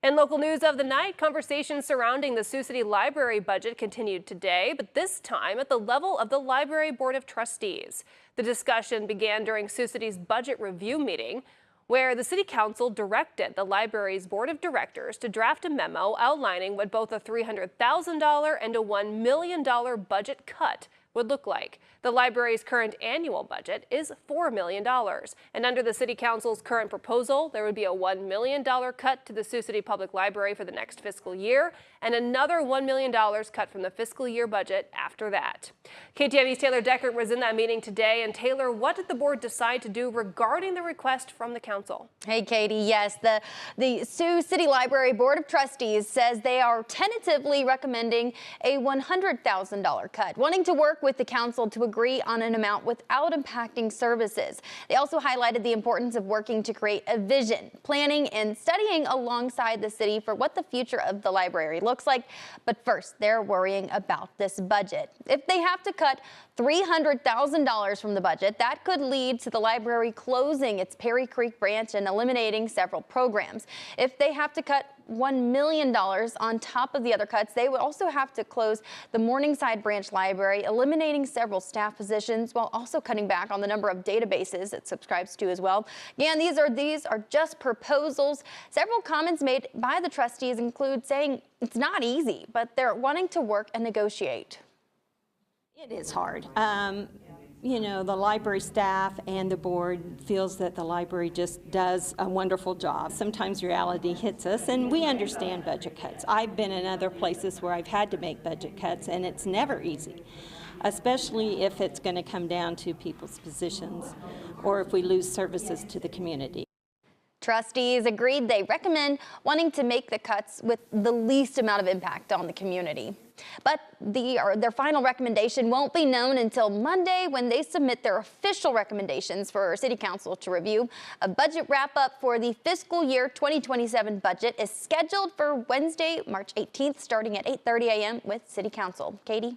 In local news of the night, conversations surrounding the Sioux City Library budget continued today, but this time at the level of the Library Board of Trustees. The discussion began during Sioux City's budget review meeting, where the City Council directed the library's Board of Directors to draft a memo outlining what both a $300,000 and a $1 million budget cut would look like. The library's current annual budget is $4 million. And under the City Council's current proposal, there would be a $1 million cut to the Sioux City Public Library for the next fiscal year and another $1 million cut from the fiscal year budget after that. KTV's Taylor Deckert was in that meeting today. And Taylor, what did the board decide to do regarding the request from the council? Hey, Katie. Yes, the Sioux City Library Board of Trustees says they are tentatively recommending a $100,000 cut, wanting to work with the council to agree on an amount without impacting services. They also highlighted the importance of working to create a vision, planning and studying alongside the city for what the future of the library looks like. But first, they're worrying about this budget. If they have to cut $300,000 from the budget, that could lead to the library closing its Perry Creek branch and eliminating several programs. If they have to cut $1 million on top of the other cuts, they would also have to close the Morningside Branch Library, eliminating several staff positions while also cutting back on the number of databases it subscribes to as well. Again, these are just proposals. Several comments made by the trustees include saying it's not easy, but they're wanting to work and negotiate. It is hard. You know, the library staff and the board feels that the library just does a wonderful job. Sometimes reality hits us, and we understand budget cuts. I've been in other places where I've had to make budget cuts, and it's never easy, especially if it's going to come down to people's positions or if we lose services to the community. Trustees agreed they recommend wanting to make the cuts with the least amount of impact on the community. But their final recommendation won't be known until Monday when they submit their official recommendations for City Council to review. A budget wrap-up for the fiscal year 2027 budget is scheduled for Wednesday, March 18th, starting at 8:30 a.m. with City Council. Katie?